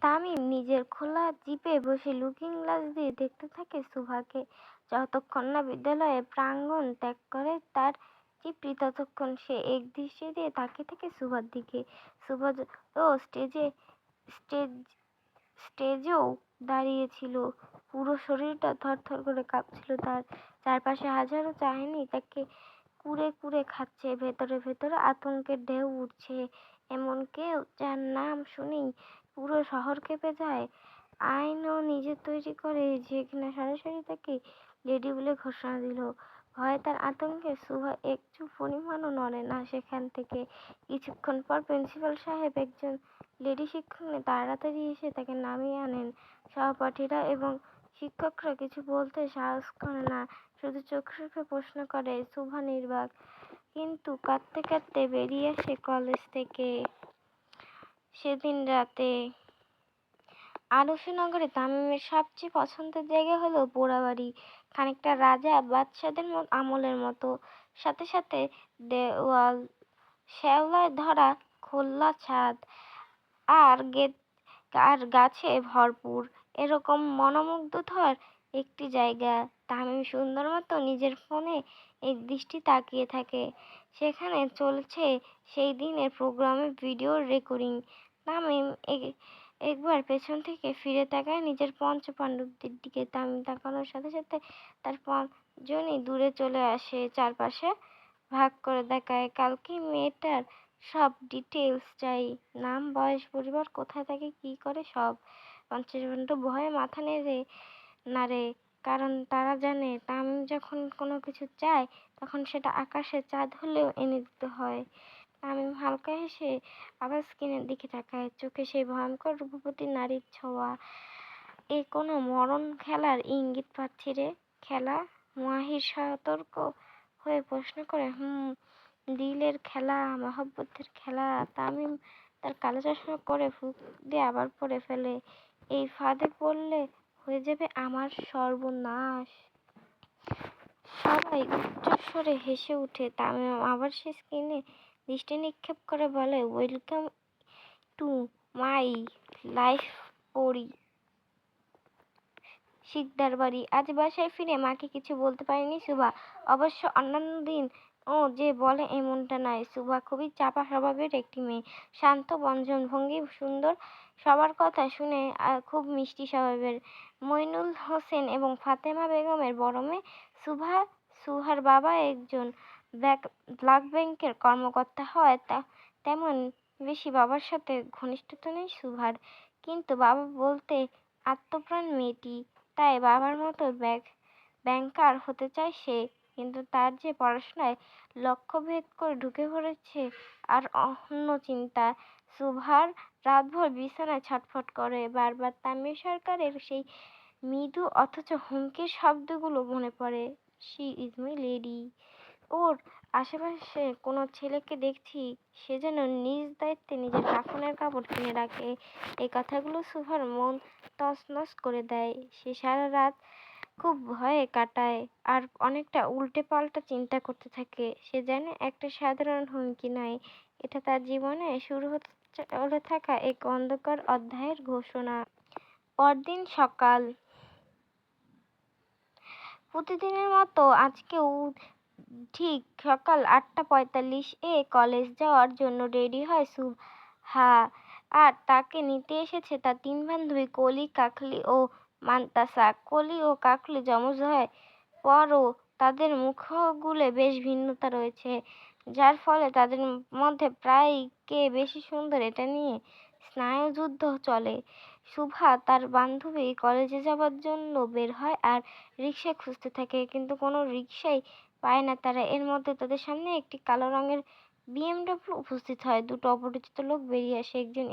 তামিম নিজের খোলা জিপে বসে লুকিং গ্লাস দিয়ে দেখতে থাকে শুভাকে। যতক্ষণ না বিদ্যালয়ে প্রাঙ্গণ ত্যাগ করে তার চিপটি, ততক্ষণ সে এক দৃষ্টি দিয়ে তাকিয়ে থাকে শুভার দিকে। শুভা ও স্টেজ স্টেজেও দাঁড়িয়েছিল। পুরো শরীরটা থরথর করে কাঁপছিল তার। চারপাশে হাজারো চাহনি তাকে কুরে কুরে খাচ্ছে। ভেতরে ভেতরে আতঙ্কের ঢেউ উঠছে। এমন কেউ যার নাম শুনেই পুরো শহর কেঁপে যায়। আইনও নিজে তৈরি করে, যে কিনা সরাসরি তাকে লেডি বলে ঘোষণা দিল। ভয়ে তার আতঙ্কে শুভা একটু পরিমাণও নড়ে না সেখান থেকে। কিছুক্ষণ পর প্রিন্সিপাল সাহেব একজন লেডি শিক্ষক তাড়াতাড়ি এসে তাকে নামিয়ে আনেন। সহপাঠীরা এবং শিক্ষকরা কিছু বলতে সাহস করে না, শুধু চোখ রেখে প্রশ্ন করে। শুভা নির্বাক, কিন্তু কাঁদতে কাঁদতে বেরিয়ে আসে কলেজ থেকে। সেদিন রাতে আরশনগরে তামিমের সবচেয়ে পছন্দের জায়গা হলো পোড়াবাড়ি। খানিকটা রাজা বাদশাদের আমলের মতো। সাথে সাথে দেওয়াল, শ্যাওলায় ধরা খোলা ছাদ আর গাছে ভরপুর। এরকম মনোমুগ্ধকর একটি জায়গা। তামিম সুন্দর মতো নিজের ফোনে এক দৃষ্টি তাকিয়ে থাকে। সেখানে চলছে সেই দিনের প্রোগ্রামের ভিডিও রেকর্ডিং। তামিম একবার পেছন থেকে ফিরে তাকায় নিজের পঞ্চপাণ্ডবদের দিকে। তামিম তাকানোর সাথে সাথে তার পাঁচজনই দূরে চলে আসে। চারপাশে ভাগ করে দেখায়, কালকে মেয়েটার সব ডিটেলস চাই। নাম, বয়স, পরিবার, কোথায় থাকে, কি করে, সব। পঞ্চপাণ্ডব ভয়ে মাথা নাড়ে, কারণ তারা জানে তামিম যখন কোনো কিছু চায় তখন সেটা আকাশের চাঁদ হলেও এনে দিতে হয়। তামিম হালকা হেসে আবার স্ক্রিনের দিকে তাকায়, চোখে সেই ভয়ঙ্কর রূপবতী নারীর ছোঁয়া। এ কোনো মরণ খেলার ইঙ্গিত পাচ্ছি রে? খেলা? মাহির সতর্ক হয়ে প্রশ্ন করে। দিলের খেলা, মহব্বতের খেলা। তামিম তার কালো চশমা করে ফুঁক দিয়ে আবার পরে ফেলে। এই ফাঁদে পড়লে হয়ে যাবে আমার সর্বনাশ। সবাই উচ্চস্বরে হেসে উঠে। তামিম আবার সে স্ক্রিনে দৃষ্টি নিক্ষেপ করে বলে, ওয়েলকাম টু মাই লাইফ পড়ি শিকদার বাড়ি। আজ বাসায় ফিরে মাকে কিছু বলতে পারেনি শুভা। অবশ্য অন্যান্য দিন ও যে বলে এমনটা নয়। শুভা খুবই চাপা স্বভাবের একটি মেয়ে। শান্ত, বঞ্চনভঙ্গি সুন্দর, সবার কথা শুনে খুব মিষ্টি স্বভাবের। মইনুল হোসেন এবং ফাতেমা বেগমের বড় মেয়ে শুভার বাবা একজন ব্লাক ব্যাংকের কর্মকর্তা হয়। তেমন বেশি বাবার সাথে ঘনিষ্ঠতা নেই শুভার, কিন্তু বাবা বলতে আত্মপ্রাণ মেয়েটি। তাই বাবার মতো ব্যাংকার হতে চায় সে। কিন্তু তার যে পড়াশোনায় লক্ষ্যভেদ করে ঢুকে পড়েছে আর অন্য চিন্তা। শুভার রাতভর বিছানায় ছটফট করে। বারবার তামিম সরকারের সেই মৃদু অথচ হুমকির শব্দগুলো মনে পড়ে। She is my lady. ওর আশেপাশে কোনো ছেলেকে দেখছি, সে যেন নিজ দায়িত্বে নিজের কাফনের কাপড় কিনে রাখে। এই কথাগুলো শুভার মন তছনছ করে দেয়। সে সারা রাত খুব ভয়ে কাটায় আর অনেকটা উল্টে পাল্টা চিন্তা করতে থাকে। সে জানে একটা সাধারণ হুমকি নয়, এটা তার জীবনে শুরু হতে থাকা এক অন্ধকার অধ্যায়ের ঘোষণা। পরদিন সকাল। প্রতিদিনের মতো আজকেও ঠিক সকাল 8:45 কলেজ যাওয়ার জন্য রেডি হয় শুভা। আর তাকে নিতে এসেছে তার 3 বান্ধবী কলি, কাকলি ও মান্তাসা। কলি ও কাকলি যমজ হয় পরও তাদের মুখগুলো বেশ ভিন্নতা রয়েছে, যার ফলে তাদের মধ্যে প্রায় কে বেশি সুন্দর এটা নিয়ে স্নায়ুযুদ্ধ চলে। শুভা তার বান্ধবী কলেজে যাবার জন্য বের হয় আর রিক্সা খুঁজতে থাকে, কিন্তু কোনো রিক্সাই পায় না তারা। এর মধ্যে তাদের সামনে একটি কালো রঙের BMW উপস্থিত হয়। দুটো অপরিচিত লোক বেরিয়ে আসে। একজন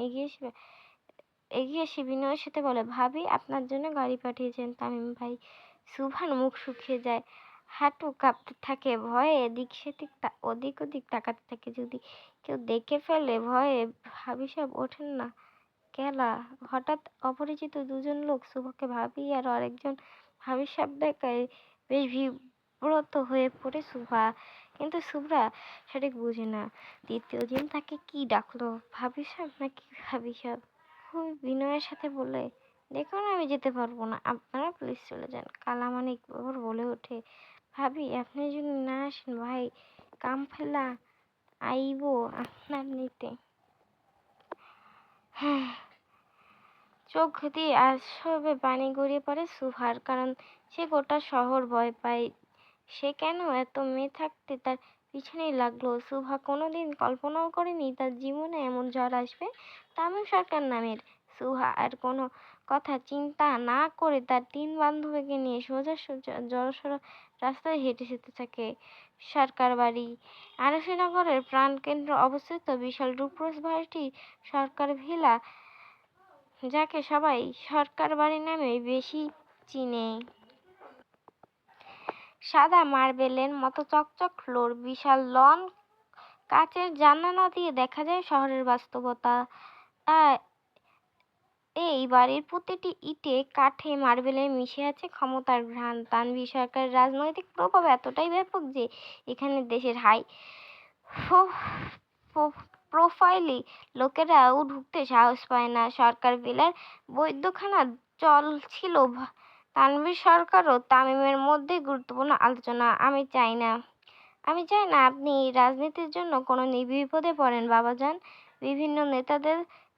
এগিয়ে এসে বিনয়ের সাথে বলে, ভাবি আপনার জন্য গাড়ি পাঠিয়েছেন তামিম ভাই। শুভার মুখ শুকিয়ে যায়, হাঁটু কাঁপতে থাকে, ভয়ে ওদিক ওদিক তাকাতে থাকে। যদি কেউ দেখে ফেলে ভয়ে ভাবি সব ওঠেন না কেলা। হঠাৎ অপরিচিত দুজন লোক শুভকে ভাবি আর আরেকজন ভাবি সাহেব দেখায়। বেশ বিব্রত হয়ে পড়ে শুভা, কিন্তু শুভ্রা সঠিক বুঝে না তৃতীয় দিন তাকে কি ডাকলো, ভাবি সাহেব নাকি ভাবি সাহেব। খুবই বিনয়ের সাথে বলে, দেখুন আমি যেতে পারবো না, আপনারা প্লিজ চলে যান। কালামানিক আবার বলে ওঠে, ভাবি আপনি যদি না আসেন ভাই কাম ফেলা আইবো আপনার নিতে। হ্যাঁ, চোখ দিয়ে আসবে পানি গড়িয়ে পড়ে সুভার, কারণ সে গোটা শহর ভয় পায়। সে কেন এত মেয়ে থাকতে তার পিছনেই লাগলো। সুভা কোনোদিন কল্পনাও করেনি তার জীবনে এমন ঝড় আসবে। তামিম সরকার নামের সুহা আর কোনো কথা চিন্তা না করে তার 3 বান্ধবীকে নিয়ে সোজা সোজা জড়সড় রাস্তায় হেঁটে যেতে থাকে সরকার বাড়ি। আরশিনগরের প্রাণকেন্দ্র অবস্থিত বিশাল ডুপ্রোজ বাড়িটি সরকার ভিলা, যাকে সবাই সরকার বাড়ি নামে বেশি চিনে। সাদা মার্বেলের মতো চকচক ফ্লোর, বিশাল লন, কাচের জানালা দিয়ে দেখা যায় শহরের বাস্তবতা। এই বাড়ির প্রতিটি ইটে কাঠে মার্বেলে মিশে আছে ক্ষমতার ঘ্রাণ। তানভীর সরকারের রাজনৈতিক প্রভাব এতটাই ব্যাপক যে এখানে দেশের হাই প্রোফাইলি লোকেরাও ঢুকতে সাহস পায় না। সরকার ভিলার বৈদ্যখানা চলছিল তানভীর সরকার ও তামিমের মধ্যে গুরুত্বপূর্ণ আলোচনা। আমি চাই না আপনি রাজনীতির জন্য কোনো বিপদে পড়েন বাবাজান। বিভিন্ন নেতাদের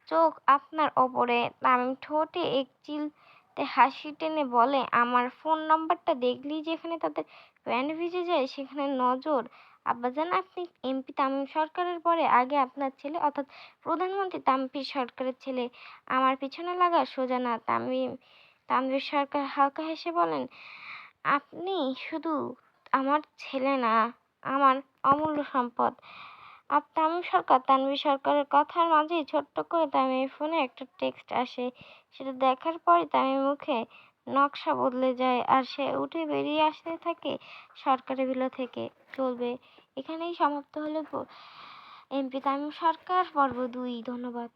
চোখ আপনার ওপরে। তামিম ঠোঁটে এক চিলতে হাসি টেনে বলে, আমার ফোন নাম্বারটা দেখলেই যেখানে তাদের প্যান্ট ভিজে যায় সেখানে নজর। আব্বাজান, আপনি এমপি তামিম সরকারের পরে আগে আপনার ছেলে অর্থাৎ প্রধানমন্ত্রী তানভীর সরকারের ছেলে আমার পিছনে লাগা সোজা না। তানভীর সরকার হালকা হেসে বলেন, আপনি শুধু আমার ছেলে না, আমার অমূল্য সম্পদ। তামিম সরকার তানভীর সরকারের কথার মাঝেই ছোট্ট করে তামিমের ফোনে একটা টেক্সট আসে। সেটা দেখার পরই তামিমের মুখে নকশা বদলে যায় আর সে উঠে বেরিয়ে আসতে থাকে সরকারি ভিলা থেকে। চলবে এখানেই সমাপ্ত হলো এমপি তামিম সরকার পর্ব 2। ধন্যবাদ।